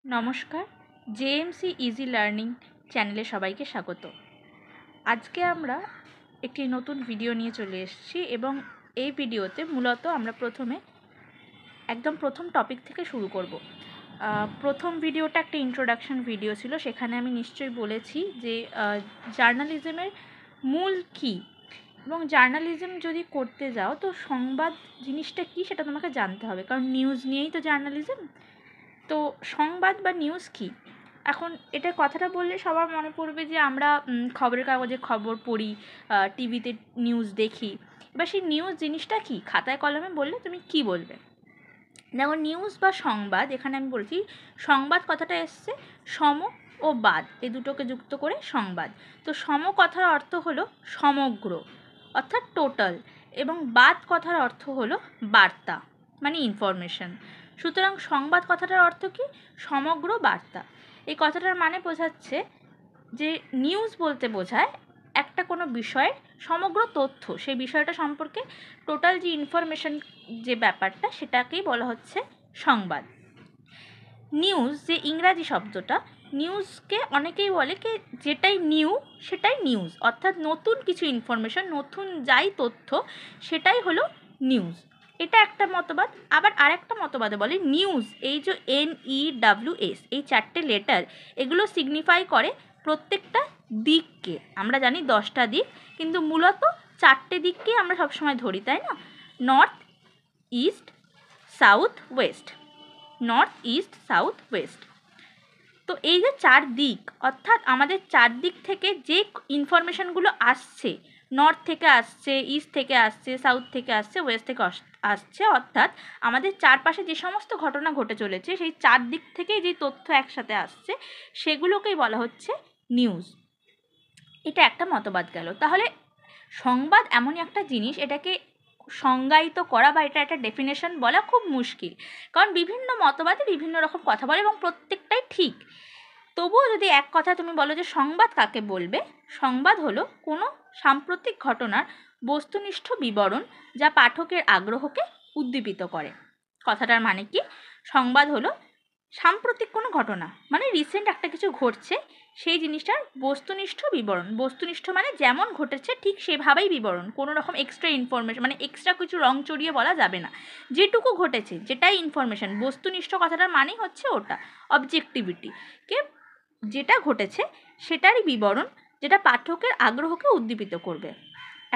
নমস্কার, JMC easy learning চ্যানেলে সবাইকে স্বাগত। আজকে আমরা একটি নতুন ভিডিও নিয়ে চলে এসেছি এবং এই ভিডিওতে মূলত আমরা প্রথম টপিক থেকে শুরু করব। প্রথম ভিডিওটা একটা ইন্ট্রোডাকশন ভিডিও ছিল, সেখানে আমি নিশ্চয়ই বলেছি যে জার্নালিজমের মূল কী এবং জার্নালিজম যদি করতে যাও তো সংবাদ জিনিসটা কী সেটা তোমাকে জানতে হবে, কারণ নিউজ নিয়েই তো জার্নালিজম। তো সংবাদ বা নিউজ কী? এখন এটা কথাটা বললে সবার মনে পড়বে যে আমরা খবরের কাগজে খবর পড়ি, টিভিতে নিউজ দেখি। এবার সেই নিউজ জিনিসটা কী, খাতায় কলমে বললে তুমি কী বলবে? যেমন নিউজ বা সংবাদ, এখানে আমি বলছি সংবাদ কথাটা এসছে সম ও বাদ এই দুটোকে যুক্ত করে সংবাদ। তো সম কথার অর্থ হলো সমগ্র অর্থাৎ টোটাল, এবং বাদ কথার অর্থ হলো বার্তা মানে ইনফরমেশন। সুতরাং সংবাদ কথাটার অর্থ কি? সমগ্র বার্তা। এই কথাটার মানে বোঝাচ্ছে যে নিউজ বলতে বোঝায় একটা কোনো বিষয়ের সমগ্র তথ্য, সেই বিষয়টা সম্পর্কে টোটাল যে ইনফরমেশন যে ব্যাপারটা সেটাকেই বলা হচ্ছে সংবাদ। নিউজ যে ইংরাজি শব্দটা, নিউজকে অনেকেই বলে কি যেটাই নিউ সেটাই নিউজ, অর্থাৎ নতুন কিছু ইনফরমেশন, নতুন যাই তথ্য সেটাই হলো নিউজ। এটা একটা মতবাদ। আবার আরেকটা মতবাদে বলে নিউজ, এই যে NEWS এই 4টে লেটার, এগুলো সিগনিফাই করে প্রত্যেকটা দিককে। আমরা জানি 10টা দিক, কিন্তু মূলত 4টে দিককেই আমরা সবসময় ধরি, তাই না? North, east, south, West. North, east, south, West. তো এই যে 4 দিক, অর্থাৎ আমাদের 4 দিক থেকে যে ইনফরমেশনগুলো আসছে, নর্থ থেকে আসছে, ইস্ট থেকে আসছে, সাউথ থেকে আসছে, ওয়েস্ট থেকে আসছে, অর্থাৎ আমাদের চারপাশে যে সমস্ত ঘটনা ঘটে চলেছে সেই 4 দিক থেকেই যে তথ্য একসাথে আসছে সেগুলোকেই বলা হচ্ছে নিউজ। এটা একটা মতবাদ গেল। তাহলে সংবাদ এমনই একটা জিনিস, এটাকে সংজ্ঞায়িত করা বা এটা একটা ডেফিনেশন বলা খুব মুশকিল, কারণ বিভিন্ন মতবাদে বিভিন্ন রকম কথা বলে এবং প্রত্যেকটাই ঠিক। তবুও যদি এক কথা তুমি বলো যে সংবাদ কাকে বলবে, সংবাদ হলো কোনো সাম্প্রতিক ঘটনার বস্তুনিষ্ঠ বিবরণ যা পাঠকের আগ্রহকে উদ্দীপিত করে। কথাটার মানে কি? সংবাদ হলো সাম্প্রতিক কোনো ঘটনা, মানে রিসেন্ট একটা কিছু ঘটছে, সেই জিনিসটার বস্তুনিষ্ঠ বিবরণ। বস্তুনিষ্ঠ মানে যেমন ঘটেছে ঠিক সেভাবেই বিবরণ, কোনো রকম এক্সট্রা ইনফরমেশন, মানে এক্সট্রা কিছু রং চড়িয়ে বলা যাবে না। যেটুকু ঘটেছে যেটাই ইনফরমেশন, বস্তুনিষ্ঠ কথাটার মানেই হচ্ছে ওটা অবজেক্টিভিটি, কে যেটা ঘটেছে সেটারই বিবরণ, যেটা পাঠকের আগ্রহকে উদ্দীপিত করবে।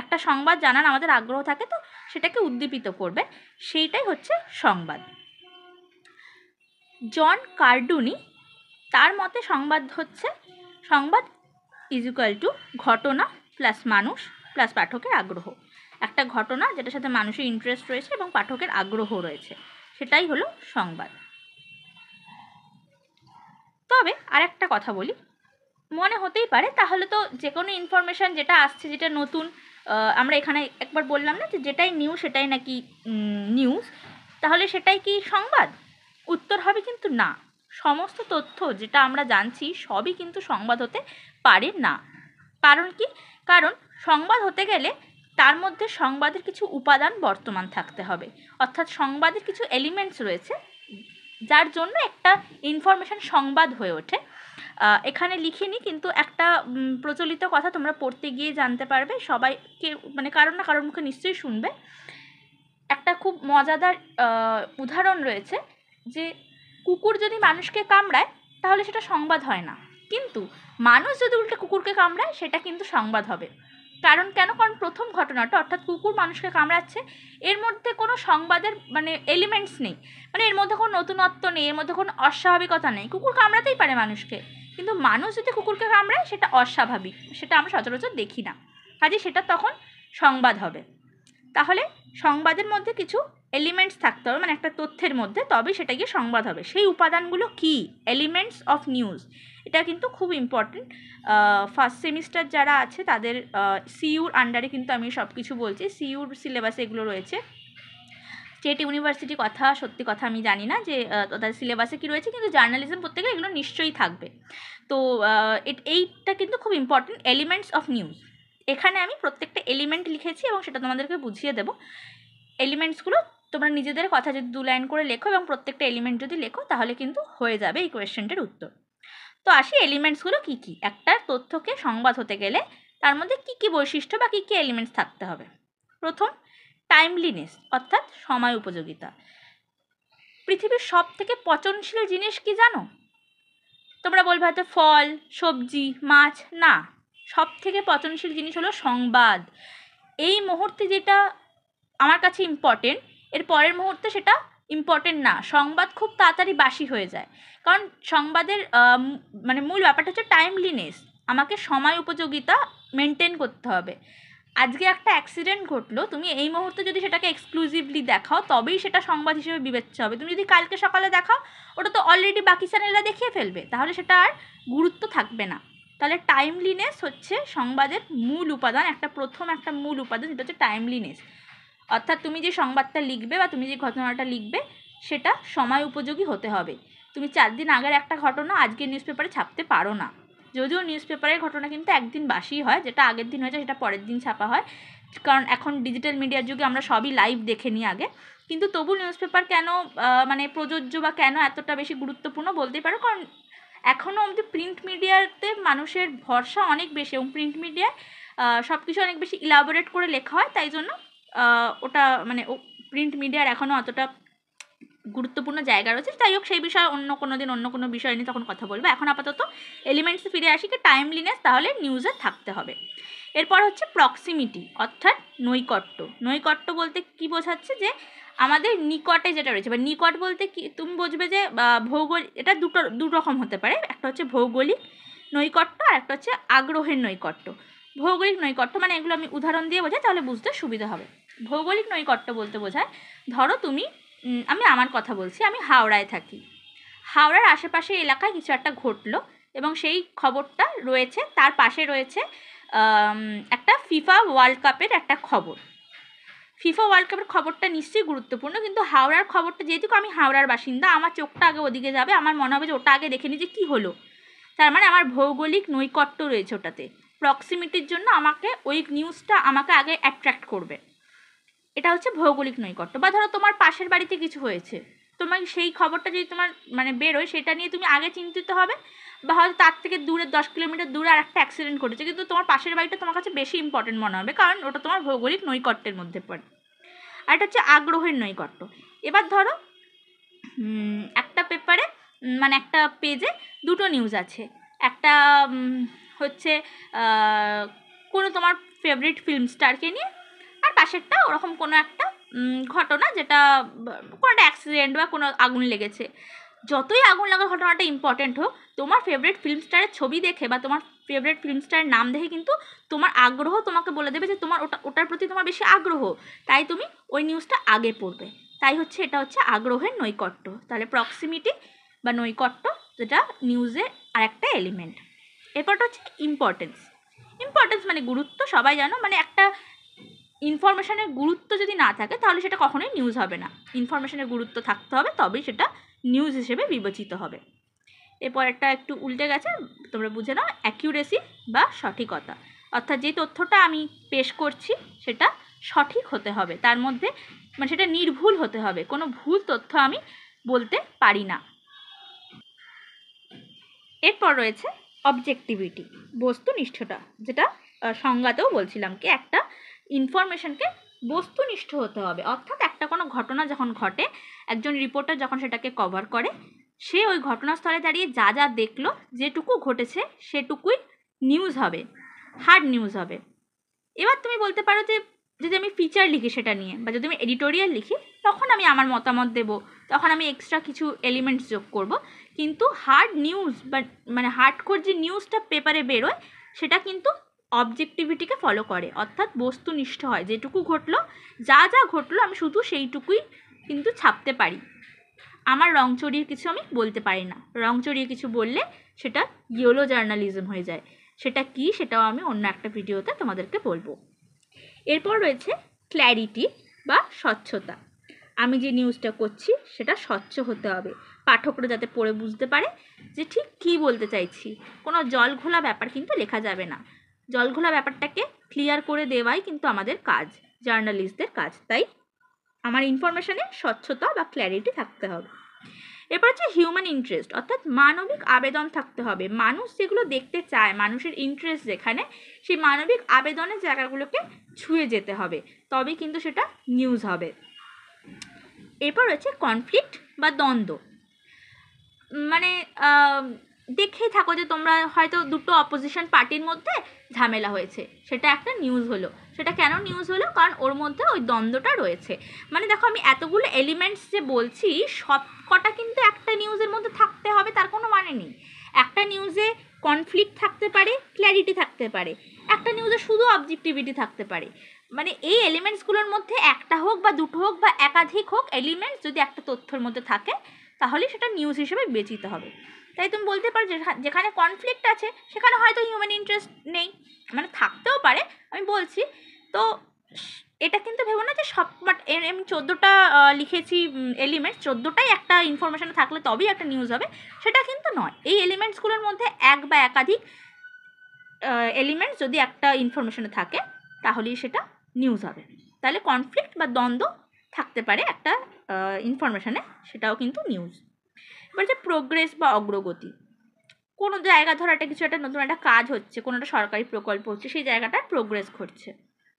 একটা সংবাদ জানার আমাদের আগ্রহ থাকে, তো সেটাকে উদ্দীপিত করবে, সেইটাই হচ্ছে সংবাদ। জন কার্ডুনি তার মতে সংবাদ ইজ ইকুয়াল টু ঘটনা প্লাস মানুষ প্লাস পাঠকের আগ্রহ। একটা ঘটনা যেটার সাথে মানুষের ইন্টারেস্ট রয়েছে এবং পাঠকের আগ্রহ রয়েছে, সেটাই হলো সংবাদ। তবে আরেকটা কথা বলি, মনে হতেই পারে তাহলে তো যে কোনো ইনফরমেশান যেটা আসছে, যেটা নতুন, আমরা এখানে একবার বললাম না যে যেটাই নিউ সেটাই নাকি নিউজ, তাহলে সেটাই কি সংবাদ? উত্তর হবে কিন্তু না। সমস্ত তথ্য যেটা আমরা জানছি সবই কিন্তু সংবাদ হতে পারে না। কারণ কি? কারণ সংবাদ হতে গেলে তার মধ্যে সংবাদের কিছু উপাদান বর্তমান থাকতে হবে, অর্থাৎ সংবাদের কিছু এলিমেন্টস রয়েছে যার জন্য একটা ইনফরমেশান সংবাদ হয়ে ওঠে। এখানে লিখিনি, কিন্তু একটা প্রচলিত কথা তোমরা পড়তে গিয়ে জানতে পারবে, সবাইকে মানে কারণ না কারোর মুখে নিশ্চয়ই শুনবে। একটা খুব মজাদার উদাহরণ রয়েছে যে কুকুর যদি মানুষকে কামড়ায় তাহলে সেটা সংবাদ হয় না, কিন্তু মানুষ যদি উল্টে কুকুরকে কামড়ায় সেটা কিন্তু সংবাদ হবে। কারণ প্রথম ঘটনাটা, অর্থাৎ কুকুর মানুষকে কামড়াচ্ছে, এর মধ্যে কোনো সংবাদের মানে এলিমেন্টস নেই, মানে এর মধ্যে কোনো নতুনত্ব নেই, এর মধ্যে কোনো অস্বাভাবিকতা নেই। কুকুর কামড়াতেই পারে মানুষকে, কিন্তু মানুষ যদি কুকুরকে কামড়ায় সেটা অস্বাভাবিক, সেটা আমরা সচরাচর দেখি না, কাজে সেটা তখন সংবাদ হবে। তাহলে সংবাদের মধ্যে কিছু এলিমেন্টস থাকতে হবে, মানে একটা তথ্যের মধ্যে, তবে সেটা গিয়ে সংবাদ হবে। সেই উপাদানগুলো কি? Elements of news. এটা কিন্তু খুব ইম্পর্টেন্ট। ফার্স্ট সেমিস্টার যারা আছে তাদের সিইউর আন্ডারে কিন্তু আমি সব কিছু বলছি, সিইউর সিলেবাসে এগুলো রয়েছে। স্টেট ইউনিভার্সিটি কথা সত্যি কথা আমি জানি না যে তাদের সিলেবাসে কী রয়েছে, কিন্তু জার্নালিজম পড়তে গেলে এগুলো নিশ্চয়ই থাকবে। তো এইটা কিন্তু খুব ইম্পর্টেন্ট, এলিমেন্টস অফ নিউজ। এখানে আমি প্রত্যেকটা এলিমেন্ট লিখেছি এবং সেটা তোমাদেরকে বুঝিয়ে দেবো। এলিমেন্টসগুলো তোমরা নিজেদের কথা যদি 2 লাইন করে লেখো এবং প্রত্যেকটা এলিমেন্ট যদি লেখো তাহলে কিন্তু হয়ে যাবে এই কোয়েশ্চেনটার উত্তর। তো আসি এলিমেন্টসগুলো কী কী। একটা তথ্যকে সংবাদ হতে গেলে তার মধ্যে কী কী বৈশিষ্ট্য বা কী কী এলিমেন্টস থাকতে হবে। প্রথম, টাইমলিনেস অর্থাৎ সময় উপযোগিতা। পৃথিবীর সব থেকে পচনশীল জিনিস কি জানো? তোমরা বলবে হয়তো ফল, সবজি, মাছ। না, সব থেকে পচনশীল জিনিস হলো সংবাদ। এই মুহূর্তে যেটা আমার কাছে ইম্পর্টেন্ট, এর পরের মুহূর্তে সেটা ইম্পর্টেন্ট না। সংবাদ খুব তাড়াতাড়ি বাসি হয়ে যায়, কারণ সংবাদের মানে মূল ব্যাপারটা হচ্ছে টাইমলিনেস। আমাকে সময় উপযোগিতা মেনটেন করতে হবে। আজকে একটা অ্যাক্সিডেন্ট ঘটলো, তুমি এই মুহূর্তে যদি সেটাকে এক্সক্লুসিভলি দেখাও তবেই সেটা সংবাদ হিসেবে বিবেচ্য হবে। তুমি যদি কালকে সকালে দেখাও, ওটা তো অলরেডি বাকি চ্যানেলরা দেখিয়ে ফেলবে, তাহলে সেটা আর গুরুত্ব থাকবে না। তাহলে টাইমলিনেস হচ্ছে সংবাদের মূল উপাদান, প্রথম একটা মূল উপাদান, যেটা হচ্ছে টাইমলিনেস। অর্থাৎ তুমি যে সংবাদটা লিখবে বা তুমি যে ঘটনাটা লিখবে সেটা সময় উপযোগী হতে হবে। তুমি 4 দিন আগের একটা ঘটনা আজকের নিউজ পেপারে ছাপতে পারো না। যদিও নিউজ পেপারের ঘটনা কিন্তু একদিন বাসি হয়, যেটা আগের দিন হয়েছে সেটা পরের দিন ছাপা হয়, কারণ এখন ডিজিটাল মিডিয়ার যুগে আমরা সবই লাইভ দেখে নিই আগে। কিন্তু তবু নিউজ পেপার কেন মানে প্রযোজ্য বা কেন এতটা বেশি গুরুত্বপূর্ণ বলতেই পারো, কারণ এখনও অবধি প্রিন্ট মিডিয়াতে মানুষের ভরসা অনেক বেশি, এবং প্রিন্ট মিডিয়ায় সব কিছু অনেক বেশি ইলাবোরেট করে লেখা হয়, তাই জন্য ওটা মানে প্রিন্ট মিডিয়ার এখনও অতটা গুরুত্বপূর্ণ জায়গা রয়েছে। যাই হোক, সেই বিষয়ে অন্য কোনো দিন অন্য কোনো বিষয় নিয়ে তখন কথা বলবো। এখন আপাতত এলিমেন্টসে ফিরে আসি, কি টাইমলিনেস তাহলে নিউজে থাকতে হবে। এরপর হচ্ছে প্রক্সিমিটি অর্থাৎ নৈকট্য। নৈকট্য বলতে কি বোঝাচ্ছে, যে আমাদের নিকটে যেটা রয়েছে, বা নিকট বলতে কি তুমি বুঝবে যে ভৌগোলিক, এটা দু রকম হতে পারে। একটা হচ্ছে ভৌগোলিক নৈকট্য আর একটা হচ্ছে আগ্রহের নৈকট্য। ভৌগোলিক নৈকট্য মানে এগুলো আমি উদাহরণ দিয়ে বোঝাই, তাহলে বুঝতে সুবিধা হবে। ভৌগোলিক নৈকট্য বলতে বোঝায়, ধরো তুমি আমি আমার কথা বলছি, আমি হাওড়ায় থাকি। হাওড়ার আশেপাশে এলাকায় কিছু একটা ঘটলো এবং সেই খবরটা রয়েছে, তার পাশে রয়েছে একটা ফিফা ওয়ার্ল্ড কাপের একটা খবর। ফিফা ওয়ার্ল্ড কাপের খবরটা নিশ্চয়ই গুরুত্বপূর্ণ, কিন্তু হাওড়ার খবরটা, যেহেতু আমি হাওড়ার বাসিন্দা, আমার চোখটা আগে ওদিকে যাবে, আমার মনে হবে যে ওটা আগে দেখে নিই যে কী হলো। তার মানে আমার ভৌগোলিক নৈকট্য রয়েছে ওটাতে। প্রক্সিমিটির জন্য আমাকে ওই নিউজটা আমাকে আগে অ্যাট্রাক্ট করবে, এটা হচ্ছে ভৌগোলিক নৈকট্য। বা ধরো তোমার পাশের বাড়িতে কিছু হয়েছে, তোমার সেই খবরটা যদি তোমার মানে বেরোয়, সেটা নিয়ে তুমি আগে চিন্তিত হবে। বা হয়তো তার থেকে দূরে 10 কিলোমিটার দূরে আর একটা অ্যাক্সিডেন্ট ঘটেছে, কিন্তু তোমার পাশের বাড়িটা তোমার কাছে বেশি ইম্পর্টেন্ট মনে হবে, কারণ ওটা তোমার ভৌগোলিক নৈকট্যের মধ্যে পড়ে। আর এটা হচ্ছে আগ্রহের নৈকট্য। এবার ধরো একটা পেপারে মানে একটা পেজে দুটো নিউজ আছে। একটা হচ্ছে কোনো তোমার ফেভারিট ফিল্ম স্টারকে নিয়ে, আর পাশেরটা ওরকম কোনো একটা ঘটনা, যেটা কোনো একটা অ্যাক্সিডেন্ট বা কোনো আগুন লেগেছে। যতই আগুন লাগার ঘটনাটা ইম্পর্টেন্ট হোক, তোমার ফেভারিট ফিল্ম স্টারের ছবি দেখে বা তোমার ফেভারিট ফিল্ম স্টারের নাম দেখে কিন্তু তোমার আগ্রহ তোমাকে বলে দেবে যে তোমার ওটার প্রতি তোমার বেশি আগ্রহ, তাই তুমি ওই নিউজটা আগে পড়বে। তাই হচ্ছে এটা হচ্ছে আগ্রহের নৈকট্য। তাহলে প্রক্সিমিটি বা নৈকট্য, যেটা নিউজের আরেকটা এলিমেন্ট। এরপরটা হচ্ছে ইম্পর্টেন্স। ইম্পর্টেন্স মানে গুরুত্ব, সবাই জানো। মানে একটা ইনফরমেশনের গুরুত্ব যদি না থাকে তাহলে সেটা কখনোই নিউজ হবে না। ইনফরমেশনের গুরুত্ব থাকতে হবে, তবেই সেটা নিউজ হিসেবে বিবেচিত হবে। এরপর একটা একটু উল্টে গেছে, তোমরা বুঝে নাও, অ্যাকিউরেসি বা সঠিকতা। অর্থাৎ যে তথ্যটা আমি পেশ করছি সেটা সঠিক হতে হবে, তার মধ্যে মানে সেটা নির্ভুল হতে হবে, কোনো ভুল তথ্য আমি বলতে পারি না। এরপর রয়েছে অবজেক্টিভিটি, বস্তুনিষ্ঠতা, যেটা সংজ্ঞাতেও বলছিলাম কি একটা ইনফরমেশনকে বস্তুনিষ্ঠ হতে হবে। অর্থাৎ একটা কোনো ঘটনা যখন ঘটে, একজন রিপোর্টার যখন সেটাকে কভার করে, সে ওই ঘটনাস্থলে দাঁড়িয়ে যা যা দেখলো, যেটুকু ঘটেছে সেটুকুই নিউজ হবে, হার্ড নিউজ হবে। এবার তুমি বলতে পারো যে যদি আমি ফিচার লিখি সেটা নিয়ে, বা যদি আমি এডিটোরিয়াল লিখি, তখন আমি আমার মতামত দেবো, তখন আমি এক্সট্রা কিছু এলিমেন্টস যোগ করব। কিন্তু হার্ড নিউজ বা মানে হার্ডকোর যে নিউজটা পেপারে বেরোয়, সেটা কিন্তু অবজেক্টিভিটিকে ফলো করে, অর্থাৎ বস্তুনিষ্ঠ হয়। যেটুকু ঘটলো, যা যা ঘটলো, আমি শুধু সেইটুকুই কিন্তু ছাপতে পারি। আমার রং চড়িয়ে কিছু আমি বলতে পারি না। রং চড়িয়ে কিছু বললে সেটা ইয়েলো জার্নালিজম হয়ে যায়। সেটা কি, সেটাও আমি অন্য একটা ভিডিওতে তোমাদেরকে বলবো। এরপর রয়েছে ক্ল্যারিটি বা স্বচ্ছতা। আমি যে নিউজটা করছি সেটা স্বচ্ছ হতে হবে, পাঠকরা যাতে পড়ে বুঝতে পারে যে ঠিক কী বলতে চাইছি। কোনো জল ঘোলা ব্যাপার কিন্তু লেখা যাবে না। জল ঘোলা ব্যাপারটাকে ক্লিয়ার করে দেওয়াই কিন্তু আমাদের কাজ, জার্নালিস্টদের কাজ। তাই আমার ইনফরমেশনে স্বচ্ছতা বা ক্ল্যারিটি থাকতে হবে। এরপর হচ্ছে হিউম্যান ইন্টারেস্ট, অর্থাৎ মানবিক আবেদন থাকতে হবে। মানুষ যেগুলো দেখতে চায়, মানুষের ইন্টারেস্ট যেখানে, সেই মানবিক আবেদনের জায়গাগুলোকে ছুঁয়ে যেতে হবে, তবেই কিন্তু সেটা নিউজ হবে। এরপর হচ্ছে কনফ্লিক্ট বা দ্বন্দ্ব, মানে দেখেই থাকো যে তোমরা হয়তো দুটো অপোজিশন পার্টির মধ্যে ঝামেলা হয়েছে, সেটা একটা নিউজ হলো। সেটা কেন নিউজ হলো? কারণ ওর মধ্যে ওই দ্বন্দ্বটা রয়েছে। মানে দেখো, আমি এতগুলো এলিমেন্টস যে বলছি, সব কটা কিন্তু একটা নিউজের মধ্যে থাকতে হবে তার কোনো মানে নেই। একটা নিউজে কনফ্লিক্ট থাকতে পারে, ক্ল্যারিটি থাকতে পারে, একটা নিউজে শুধু অবজেক্টিভিটি থাকতে পারে। মানে এই এলিমেন্টসগুলোর মধ্যে একটা হোক বা দুটো হোক বা একাধিক হোক এলিমেন্টস যদি একটা তথ্যের মধ্যে থাকে, তাহলে সেটা নিউজ হিসেবে বিবেচিত হবে। তাই তুমি বলতে পারো যেখানে কনফ্লিক্ট আছে সেখানে হয়তো হিউম্যান ইন্টারেস্ট নেই, মানে থাকতেও পারে, আমি বলছি। তো এটা কিন্তু ভেবো না যে সব, বাট আমি 14টা লিখেছি এলিমেন্টস, 14টাই একটা ইনফরমেশন থাকলে তবেই একটা নিউজ হবে, সেটা কিন্তু নয়। এই এলিমেন্টসগুলোর মধ্যে এক বা একাধিক এলিমেন্টস যদি একটা ইনফরমেশনে থাকে তাহলেই সেটা নিউজ হবে। তাহলে কনফ্লিক্ট বা দ্বন্দ্ব থাকতে পারে একটা ইনফরমেশনে, সেটাও কিন্তু নিউজ। এবার যে প্রোগ্রেস বা অগ্রগতি, কোনো জায়গা ধরো একটা কিছু, একটা নতুন একটা কাজ হচ্ছে, কোনো একটা সরকারি প্রকল্প হচ্ছে, সেই জায়গাটার প্রোগ্রেস ঘটছে,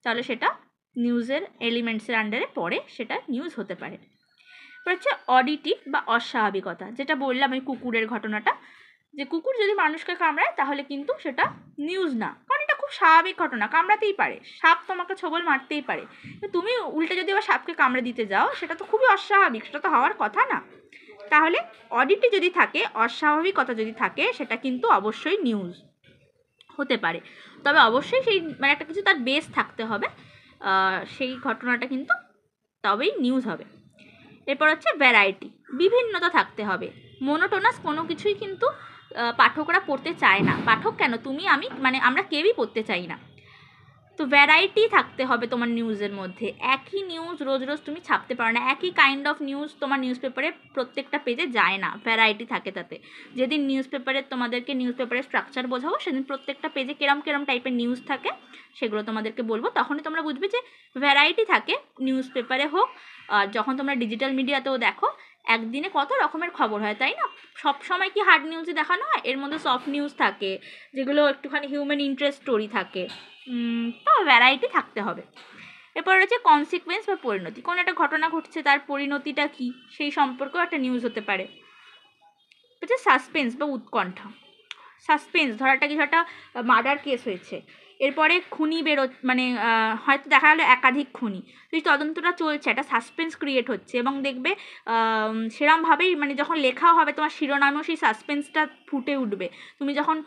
তাহলে সেটা নিউজের এলিমেন্টসের আন্ডারে পড়ে, সেটা নিউজ হতে পারে। এবার হচ্ছে অডিটিভ বা অস্বাভাবিকতা, যেটা বললাম ওই কুকুরের ঘটনাটা, যে কুকুর যদি মানুষকে কামড়ায় তাহলে কিন্তু সেটা নিউজ না, কারণ এটা খুব স্বাভাবিক ঘটনা, কামড়াতেই পারে, সাপ তোমাকে ছোবল মারতেই পারে, তুমি উল্টে যদি আবার সাপকে কামড়ে দিতে যাও, সেটা তো খুবই অস্বাভাবিক, সেটা তো হওয়ার কথা না। তাহলে অডিটি যদি থাকে, অস্বাভাবিকতা যদি থাকে, সেটা কিন্তু অবশ্যই নিউজ হতে পারে। তবে অবশ্যই সেই মানে একটা কিছু তার বেস থাকতে হবে, সেই ঘটনাটা কিন্তু তবেই নিউজ হবে। এরপর হচ্ছে ভ্যারাইটি, বিভিন্নতা থাকতে হবে। মোনোটোনাস কোনো কিছুই কিন্তু পাঠকরা পড়তে চায় না। পাঠক কেন, তুমি আমি, মানে আমরা কেউই পড়তে চাই না। তো ভ্যারাইটি থাকতে হবে তোমার নিউজের মধ্যে। একই নিউজ রোজ রোজ তুমি ছাপতে পারো না, একই কাইন্ড অফ নিউজ তোমার নিউজ পেপারে প্রত্যেকটা পেজে যায় না, ভ্যারাইটি থাকে তাতে। যেদিন নিউজ পেপারে তোমাদেরকে নিউজ পেপারের স্ট্রাকচার বোঝাবো, সেদিন প্রত্যেকটা পেজে কেরম কেরম টাইপের নিউজ থাকে সেগুলো তোমাদেরকে বলবো, তখনই তোমরা বুঝবে যে ভ্যারাইটি থাকে নিউজ পেপারে হোক, যখন তোমরা ডিজিটাল মিডিয়াতেও দেখো, একদিনে কত রকমের খবর হয়, তাই না? সব সময় কি হার্ড নিউজে দেখানো হয়? এর মধ্যে সফট নিউজ থাকে, যেগুলো একটুখানি হিউম্যান ইন্টারেস্ট স্টোরি থাকে। তো ভ্যারাইটি থাকতে হবে। এরপর হচ্ছে কনসিকুয়েন্স বা পরিণতি, কোনো একটা ঘটনা ঘটছে, তার পরিণতিটা কি, সেই সম্পর্কেও একটা নিউজ হতে পারে। হচ্ছে সাসপেন্স বা উৎকণ্ঠা, সাসপেন্স, ধর একটা কিছু একটা মার্ডার কেস হয়েছে, এরপরে খুনি মানে হয়তো দেখা গেলো একাধিক খুনি, তো তদন্তটা চলছে, একটা সাসপেন্স ক্রিয়েট হচ্ছে, এবং দেখবে সেরমভাবেই মানে যখন লেখা হবে তোমার শিরোনামেও সেই সাসপেন্সটা ফুটে উঠবে। তুমি যখন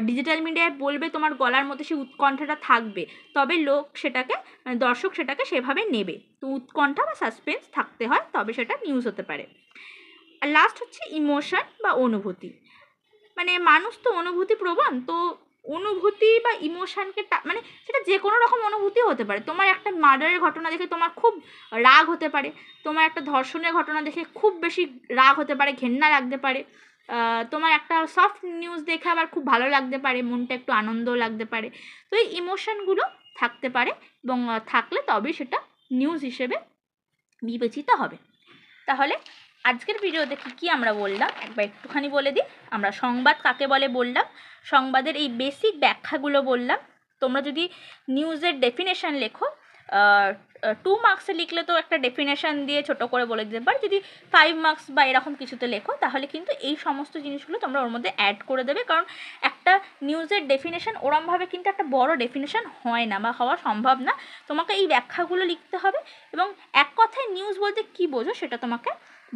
ডিজিটাল মিডিয়ায় বলবে, তোমার গলার মধ্যে সেই উৎকণ্ঠাটা থাকবে, তবে লোক সেটাকে, দর্শক সেটাকে সেভাবে নেবে। তো উৎকণ্ঠা বা সাসপেন্স থাকতে হয়, তবে সেটা নিউজ হতে পারে। আর লাস্ট হচ্ছে ইমোশন বা অনুভূতি, মানে মানুষ তো অনুভূতি প্রবণ, তো অনুভূতি বা ইমোশনকে মানে সেটা যে কোনো রকম অনুভূতি হতে পারে। তোমার একটা মার্ডারের ঘটনা দেখে তোমার খুব রাগ হতে পারে, তোমার একটা ধর্ষণের ঘটনা দেখে খুব বেশি রাগ হতে পারে, ঘেন্না লাগতে পারে, তোমার একটা সফট নিউজ দেখে আবার খুব ভালো লাগতে পারে, মনটা একটু আনন্দও লাগতে পারে। তো এই ইমোশনগুলো থাকতে পারে, এবং থাকলে তবেই সেটা নিউজ হিসেবে বিবেচিত হবে। তাহলে আজকের ভিডিওতে কী আমরা বললাম একবার একটুখানি বলে দিই। আমরা সংবাদ কাকে বলে বললাম, সংবাদের এই বেসিক ব্যাখ্যাগুলো বললাম। তোমরা যদি নিউজের ডেফিনেশন লেখো, 2 মার্কসে লিখলে তো একটা ডেফিনেশন দিয়ে ছোট করে বলে দিতে পারে, যদি 5 মার্কস বা এরকম কিছুতে লেখো, তাহলে কিন্তু এই সমস্ত জিনিসগুলো তোমরা ওর মধ্যে অ্যাড করে দেবে, কারণ একটা নিউজের ডেফিনেশন ওরমভাবে কিন্তু একটা বড় ডেফিনেশন হয় না বা হওয়া সম্ভব না। তোমাকে এই ব্যাখ্যাগুলো লিখতে হবে, এবং এক কথায় নিউজ বলতে কী বোঝো সেটা তোমাকে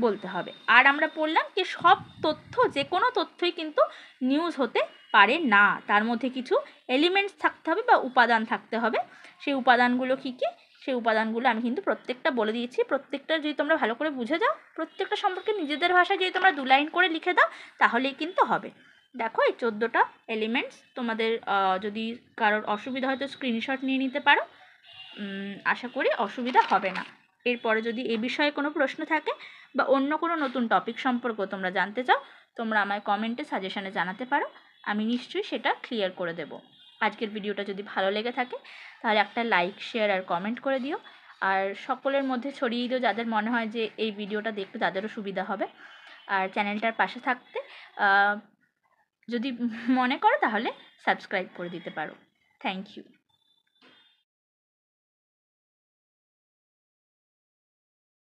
বলতে হবে। আর আমরা বললাম যে সব তথ্য, যে কোনো তথ্যই কিন্তু নিউজ হতে পারে না, তার মধ্যে কিছু এলিমেন্টস থাকতে হবে বা উপাদান থাকতে হবে। সেই উপাদানগুলো কী কী, সেই উপাদানগুলো আমি কিন্তু প্রত্যেকটা বলে দিয়েছি। প্রত্যেকটা যদি তোমরা ভালো করে বুঝে যাও, প্রত্যেকটা সম্পর্কে নিজেদের ভাষায় যদি তোমরা 2 লাইন করে লিখে দাও, তাহলেই কিন্তু হবে। দেখো এই 14টা এলিমেন্টস, তোমাদের যদি কারোর অসুবিধা হয় তো স্ক্রিনশট নিয়ে নিতে পারো, আশা করি অসুবিধা হবে না। এরপরে যদি এ বিষয়ে কোনো প্রশ্ন থাকে বা অন্য কোনো নতুন টপিক সম্পর্কে তোমরা জানতে চাও, তোমরা আমায় কমেন্টে সাজেশনে জানাতে পারো, আমি নিশ্চয়ই সেটা ক্লিয়ার করে দেব। আজকের ভিডিওটা যদি ভালো লেগে থাকে তাহলে একটা লাইক, শেয়ার আর কমেন্ট করে দিও। আর সকলের মধ্যে ছড়িয়ে দিও, যাদের মনে হয় যে এই ভিডিওটা দেখতে তাদেরও সুবিধা হবে। আর চ্যানেলটার পাশে থাকতে যদি মনে করো তাহলে সাবস্ক্রাইব করে দিতে পারো। Thank you.